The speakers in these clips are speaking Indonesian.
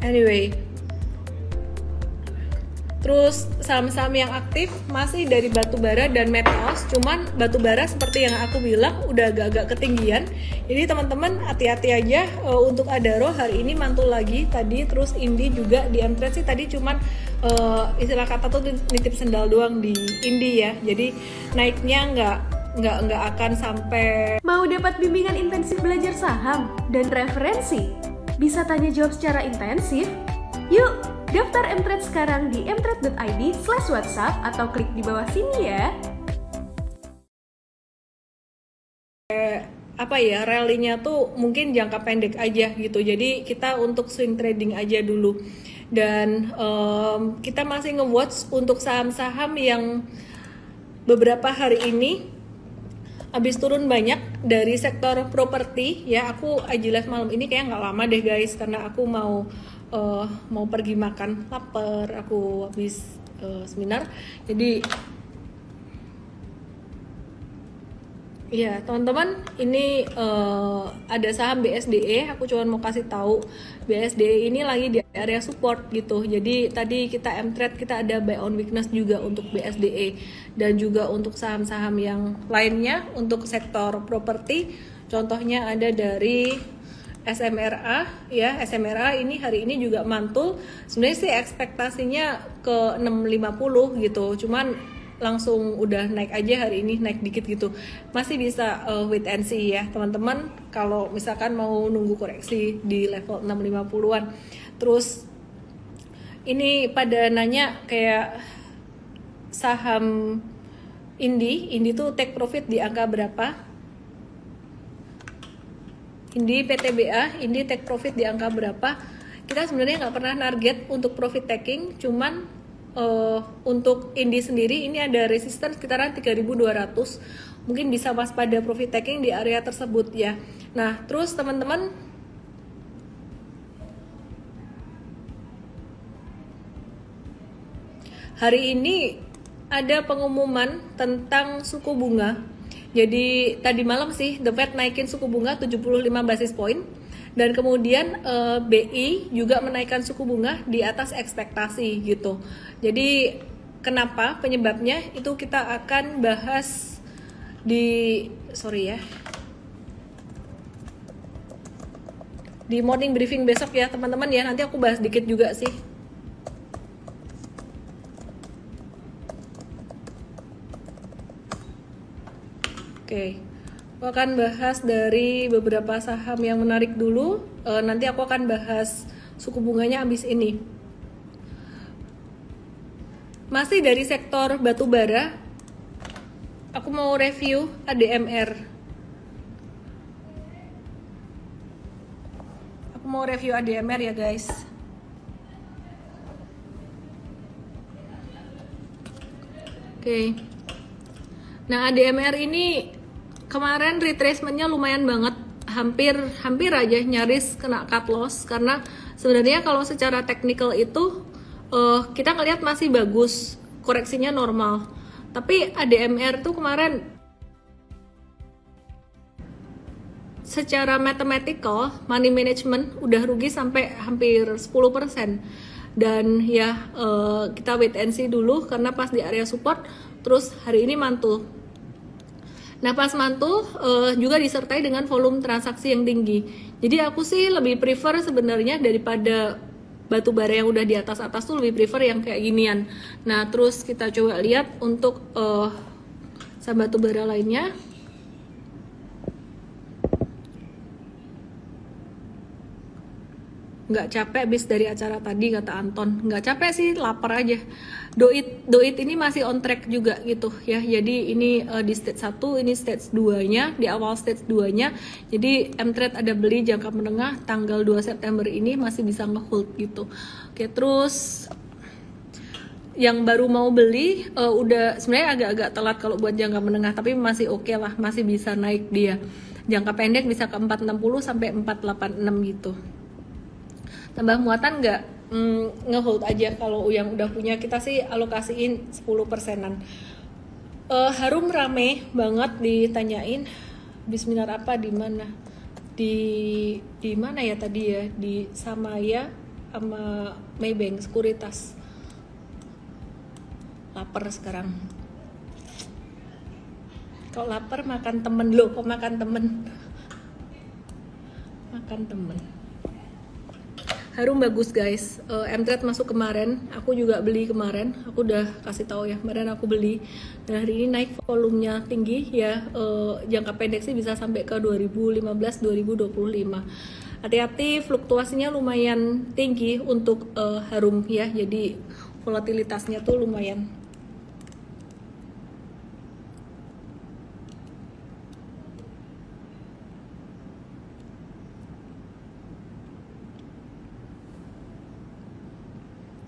Anyway, terus saham-saham yang aktif masih dari batubara dan metals, cuman batubara seperti yang aku bilang udah agak-agak ketinggian. Jadi teman-teman hati-hati aja. Untuk Adaro hari ini mantul lagi tadi, terus Indi juga di M-Trade sih tadi cuman istilah kata tuh nitip sendal doang di Indi ya. Jadi naiknya nggak akan sampai. Mau dapat bimbingan intensif belajar saham dan referensi? Bisa tanya jawab secara intensif? Yuk, daftar M-Trade sekarang di mtrade.id/WhatsApp atau klik di bawah sini ya. Rally-nya tuh mungkin jangka pendek aja gitu. Jadi kita untuk swing trading aja dulu. Dan kita masih nge-watch untuk saham-saham yang beberapa hari ini habis turun banyak dari sektor properti ya. Aku IG live malam ini kayak nggak lama deh guys, karena aku mau pergi makan, lapar, aku habis seminar. Jadi ya teman-teman, ini ada saham BSDE. Aku cuma mau kasih tahu BSDE ini lagi di area support gitu. Jadi tadi kita M-Trade kita ada buy on weakness juga untuk BSDE, dan juga untuk saham-saham yang lainnya untuk sektor properti. Contohnya ada dari SMRA ya. SMRA ini hari ini juga mantul. Sebenarnya sih ekspektasinya ke 650 gitu. Cuman langsung udah naik aja hari ini, naik dikit gitu. Masih bisa wait and see ya teman-teman, kalau misalkan mau nunggu koreksi di level 650-an. Terus ini pada nanya kayak saham Indi tuh take profit di angka berapa? Indi PTBA, Indi take profit di angka berapa? Kita sebenarnya nggak pernah target untuk profit taking, cuman untuk Indi sendiri ini ada resistance sekitaran 3.200, mungkin bisa waspada profit taking di area tersebut ya. Nah terus teman-teman, hari ini ada pengumuman tentang suku bunga. Jadi tadi malam sih The Fed naikin suku bunga 75 basis point, dan kemudian BI juga menaikkan suku bunga di atas ekspektasi gitu. Jadi kenapa, penyebabnya itu kita akan bahas di morning briefing besok ya teman-teman ya. Nanti aku bahas dikit juga sih. Oke. Aku akan bahas dari beberapa saham yang menarik dulu. Nanti aku akan bahas suku bunganya abis ini. Masih dari sektor batubara, aku mau review ADMR. Aku mau review ADMR ya guys. Oke. Nah ADMR ini kemarin retracementnya lumayan banget, hampir aja nyaris kena cut loss, karena sebenarnya kalau secara teknikal itu kita ngelihat masih bagus, koreksinya normal. Tapi ADMR tuh kemarin secara mathematical money management udah rugi sampai hampir 10%. Dan ya kita wait and see dulu, karena pas di area support terus hari ini mantul. Nah pas mantul juga disertai dengan volume transaksi yang tinggi. Jadi aku sih lebih prefer sebenarnya daripada batu bara yang udah di atas tuh, lebih prefer yang kayak ginian. Nah terus kita coba lihat untuk saham batu bara lainnya. Nggak capek bis dari acara tadi, kata Anton. Nggak capek sih, lapar aja. Doit ini masih on track juga gitu ya. Jadi ini di stage 1, ini stage 2-nya, di awal stage 2-nya. Jadi M-Trade ada beli jangka menengah tanggal 2 September ini masih bisa nge-hold gitu. Oke, terus yang baru mau beli udah sebenarnya agak-agak telat kalau buat jangka menengah, tapi masih oke lah, masih bisa naik dia. Jangka pendek bisa ke 460 sampai 486 gitu. Tambah muatan nggak, ngehold aja. Kalau yang udah punya kita sih alokasiin 10%-an. Harum rame banget ditanyain bisminar apa di mana, di mana ya tadi ya, di Samaya sama Maybank Sekuritas. Lapar sekarang. Kalau lapar makan temen lo, kok makan temen? Makan temen. Harum bagus guys, M-Trade masuk kemarin, aku juga beli kemarin, aku udah kasih tahu ya, kemarin aku beli dan hari ini naik volumenya tinggi ya, jangka pendek sih bisa sampai ke 2015-2025. Hati-hati, fluktuasinya lumayan tinggi untuk Harum ya, jadi volatilitasnya tuh lumayan.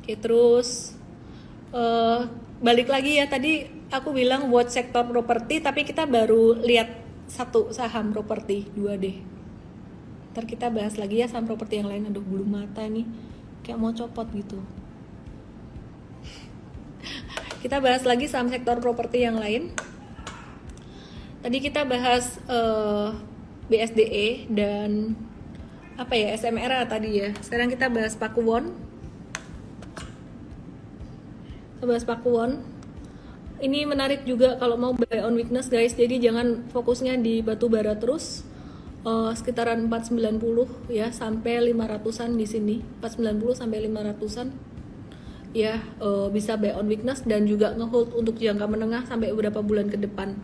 Oke, terus balik lagi ya, tadi aku bilang buat sektor properti, tapi kita baru lihat satu saham properti 2D. Ntar kita bahas lagi ya saham properti yang lain. Aduh, bulu mata nih kayak mau copot gitu. Kita bahas lagi saham sektor properti yang lain. Tadi kita bahas BSDE dan apa ya, SMRA tadi ya. Sekarang kita bahas Pakuwon. Bahas Pakuwon. Ini menarik juga kalau mau buy on weakness guys. Jadi jangan fokusnya di batu bara terus. Sekitaran 490 ya sampai 500-an di sini. 490 sampai 500-an. Ya, bisa buy on weakness dan juga ngehold untuk jangka menengah sampai beberapa bulan ke depan.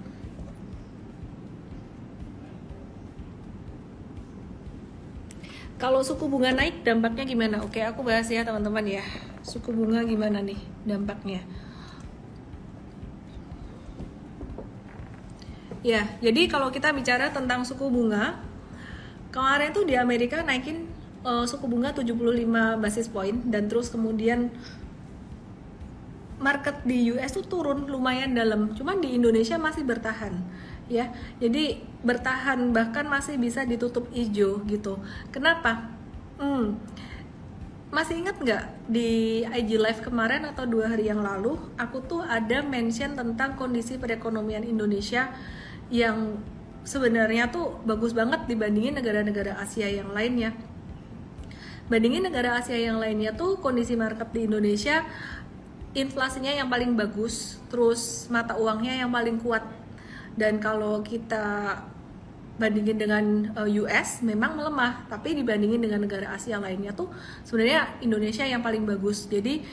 Kalau suku bunga naik dampaknya gimana? Oke, aku bahas ya teman-teman ya. Suku bunga gimana nih dampaknya? Ya, jadi kalau kita bicara tentang suku bunga, kemarin tuh di Amerika naikin suku bunga 75 basis point dan terus kemudian market di US tuh turun lumayan dalam. Cuman di Indonesia masih bertahan. Ya, jadi bertahan bahkan masih bisa ditutup hijau gitu. Kenapa? Masih ingat nggak di IG Live kemarin atau 2 hari yang lalu aku tuh ada mention tentang kondisi perekonomian Indonesia yang sebenarnya tuh bagus banget dibandingin negara-negara Asia yang lainnya. Bandingin negara Asia yang lainnya tuh kondisi market di Indonesia, inflasinya yang paling bagus, terus mata uangnya yang paling kuat. Dan kalau kita bandingin dengan US memang melemah, tapi dibandingin dengan negara Asia lainnya tuh sebenarnya Indonesia yang paling bagus. Jadi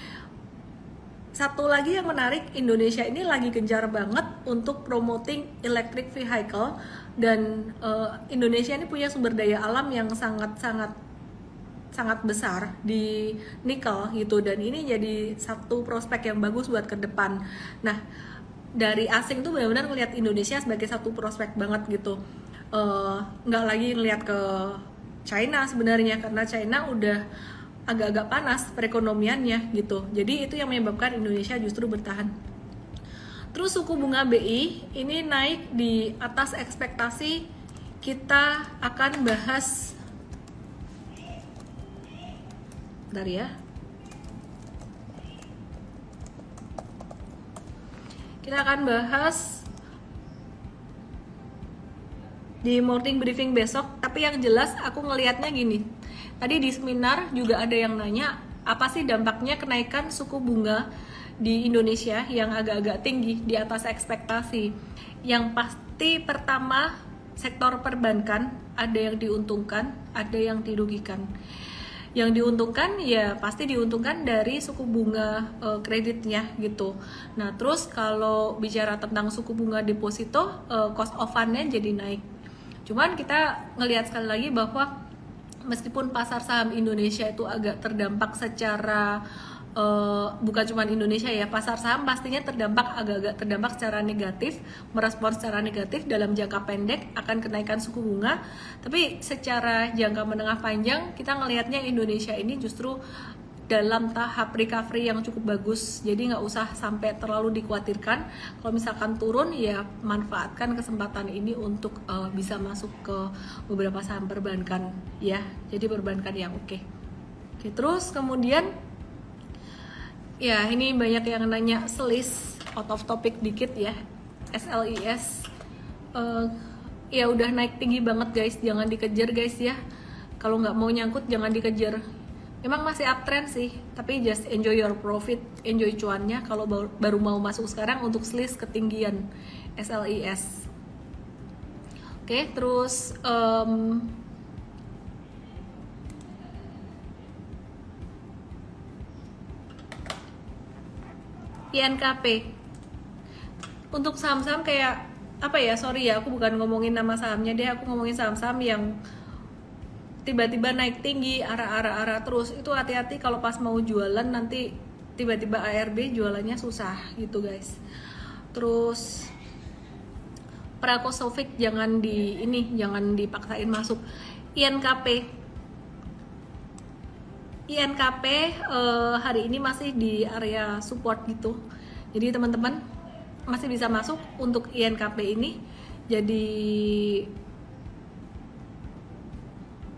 satu lagi yang menarik, Indonesia ini lagi gencar banget untuk promoting electric vehicle dan Indonesia ini punya sumber daya alam yang sangat besar di nikel gitu, dan ini jadi satu prospek yang bagus buat ke depan. Nah, dari asing tuh benar-benar ngelihat Indonesia sebagai satu prospek banget gitu, nggak lagi ngelihat ke China sebenarnya, karena China udah agak-agak panas perekonomiannya gitu. Jadi itu yang menyebabkan Indonesia justru bertahan. Terus suku bunga BI ini naik di atas ekspektasi. Kita akan bahas, bentar ya. Kita akan bahas di morning briefing besok, tapi yang jelas aku ngelihatnya gini. Tadi di seminar juga ada yang nanya, apa sih dampaknya kenaikan suku bunga di Indonesia yang agak-agak tinggi di atas ekspektasi. Yang pasti pertama, sektor perbankan ada yang diuntungkan, ada yang dirugikan. Yang diuntungkan ya pasti diuntungkan dari suku bunga kreditnya gitu. Nah, terus kalau bicara tentang suku bunga deposito, cost of fund-nya jadi naik. Cuman kita ngelihat sekali lagi bahwa meskipun pasar saham Indonesia itu agak terdampak secara bukan cuma Indonesia ya, pasar saham pastinya agak-agak terdampak secara negatif, merespon secara negatif dalam jangka pendek akan kenaikan suku bunga. Tapi secara jangka menengah panjang kita ngelihatnya Indonesia ini justru dalam tahap recovery yang cukup bagus, jadi nggak usah sampai terlalu dikhawatirkan. Kalau misalkan turun ya manfaatkan kesempatan ini untuk bisa masuk ke beberapa saham perbankan ya, jadi perbankan yang oke. Terus kemudian ya, ini banyak yang nanya SLIS, out of topic dikit ya, SLIS ya udah naik tinggi banget guys, jangan dikejar guys ya. Kalau nggak mau nyangkut jangan dikejar. Emang masih uptrend sih, tapi just enjoy your profit, enjoy cuannya kalau baru mau masuk sekarang untuk slice ketinggian SLIS. Oke, terus INKP. Untuk saham-saham kayak apa ya, sorry ya, aku bukan ngomongin nama sahamnya deh, aku ngomongin saham-saham yang tiba-tiba naik tinggi, arah terus. Itu hati-hati kalau pas mau jualan nanti tiba-tiba ARB jualannya susah gitu guys. Terus Prakosovic jangan dipaksain masuk. INKP hari ini masih di area support gitu. Jadi teman-teman masih bisa masuk untuk INKP ini. Jadi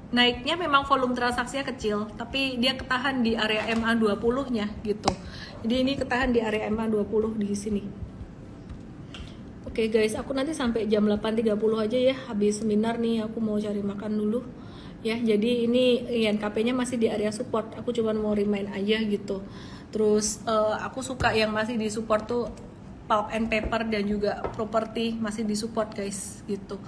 naiknya memang volume transaksinya kecil, tapi dia ketahan di area MA20-nya gitu. Jadi ini ketahan di area MA20 di sini. Oke guys, aku nanti sampai jam 8.30 aja ya, habis seminar nih, aku mau cari makan dulu. Ya, jadi ini INKP-nya masih di area support. Aku cuma mau remind aja gitu. Terus aku suka yang masih di support tuh pulp and paper dan juga property masih di support guys gitu.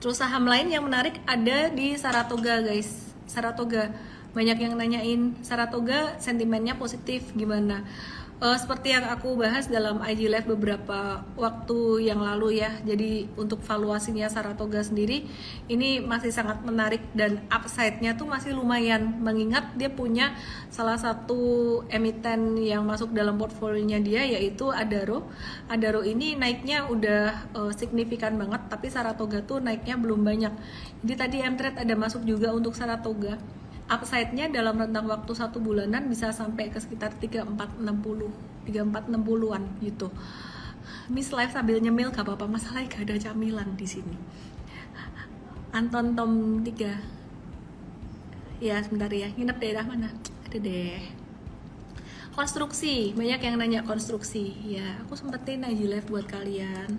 Terus saham lain yang menarik ada di Saratoga guys. Saratoga, banyak yang nanyain Saratoga sentimennya positif gimana. Seperti yang aku bahas dalam IG Live beberapa waktu yang lalu ya. Jadi untuk valuasinya Saratoga sendiri ini masih sangat menarik dan upside-nya tuh masih lumayan. Mengingat dia punya salah satu emiten yang masuk dalam portfolionya dia yaitu Adaro. Adaro ini naiknya udah signifikan banget, tapi Saratoga tuh naiknya belum banyak. Jadi tadi Mtrade ada masuk juga untuk Saratoga. Upside-nya dalam rentang waktu 1 bulanan bisa sampai ke sekitar 3460-an gitu. Miss Live sambil nyemil gak apa-apa, masalahnya gak ada camilan di sini. Anton Tom 3. Ya sebentar ya, nginep daerah mana? Ada deh. Konstruksi, banyak yang nanya konstruksi. Ya, aku sempetin aja live buat kalian.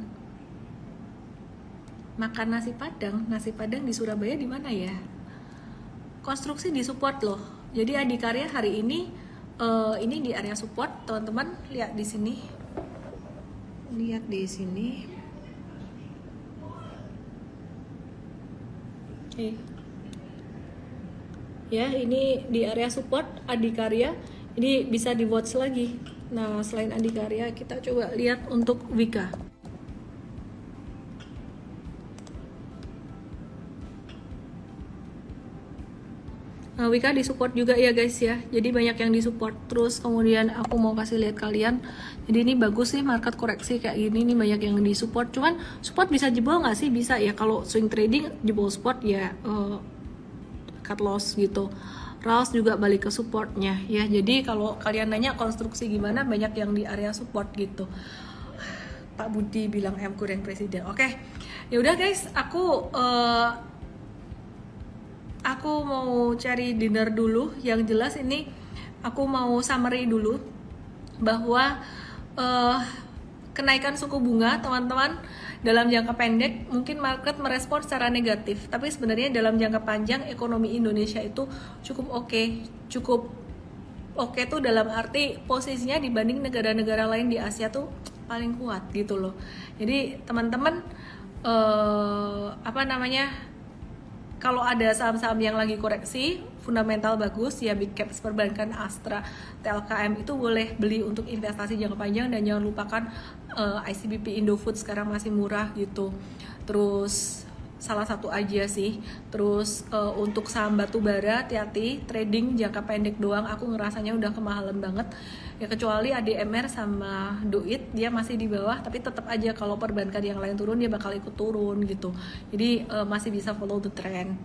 Makan nasi Padang di Surabaya di mana ya? Konstruksi di support loh. Jadi Adikarya hari ini di area support, teman-teman lihat di sini. Lihat di sini. Ya, ini di area support Adikarya. Ini bisa di watch lagi. Nah, selain Adikarya, kita coba lihat untuk Wika. Wika disupport juga ya guys ya, jadi banyak yang disupport. Terus kemudian aku mau kasih lihat kalian, jadi ini bagus sih market koreksi kayak gini, ini banyak yang disupport. Cuman support bisa jebol nggak sih? Bisa ya, kalau swing trading jebol support ya cut loss gitu. RALS juga balik ke supportnya ya. Jadi kalau kalian nanya konstruksi gimana, banyak yang di area support gitu. Pak Budi bilang kurang presiden. Oke, ya udah guys, aku mau cari dinner dulu. Yang jelas ini aku mau summary dulu bahwa kenaikan suku bunga teman-teman dalam jangka pendek mungkin market merespon secara negatif, tapi sebenarnya dalam jangka panjang ekonomi Indonesia itu cukup oke tuh, dalam arti posisinya dibanding negara-negara lain di Asia tuh paling kuat gitu loh. Jadi teman-teman kalau ada saham-saham yang lagi koreksi, fundamental bagus ya, big caps perbankan Astra, TLKM itu boleh beli untuk investasi jangka panjang. Dan jangan lupakan ICBP Indofood sekarang masih murah gitu. Terus salah satu aja sih. Terus untuk saham batubara hati-hati, trading jangka pendek doang aku ngerasanya udah kemahalan banget ya, kecuali ADMR sama Duit dia masih di bawah, tapi tetap aja kalau perbankan yang lain turun dia bakal ikut turun gitu. Jadi masih bisa follow the trend.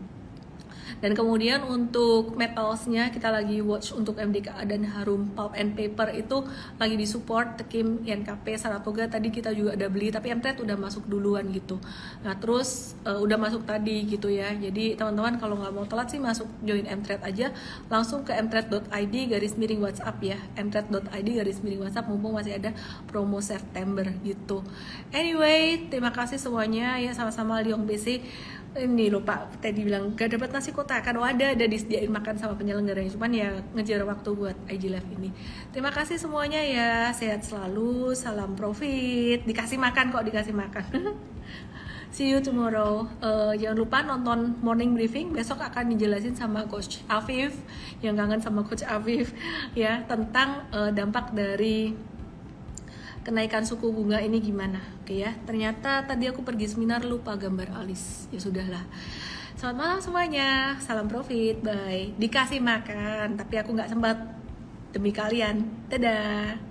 Dan kemudian untuk metals-nya kita lagi watch untuk MDKA dan Harum Pulp and Paper itu lagi disupport Tekim, INKP, Saratoga tadi kita juga udah beli, tapi MTrade udah masuk duluan gitu. Nah terus udah masuk tadi gitu ya. Jadi teman-teman kalau nggak mau telat sih masuk join MTrade aja, langsung ke mtrade.id/WhatsApp ya, mtrade.id/WhatsApp mumpung masih ada promo September gitu. Anyway, terima kasih semuanya ya, sama-sama Liong BC. Ini lupa tadi bilang gak dapat nasi kotak, kan ada disediain makan sama penyelenggaranya, cuman ya ngejar waktu buat IG Live ini. Terima kasih semuanya ya, sehat selalu, salam profit, dikasih makan kok, dikasih makan. See you tomorrow. Jangan lupa nonton morning briefing, besok akan dijelasin sama Coach Afif, yang kangen sama Coach Afif ya, tentang dampak dari kenaikan suku bunga ini gimana. Oke ya, ternyata tadi aku pergi seminar lupa gambar alis, ya sudahlah. Selamat malam semuanya, salam profit, bye. Dikasih makan tapi aku nggak sempat demi kalian, dadah.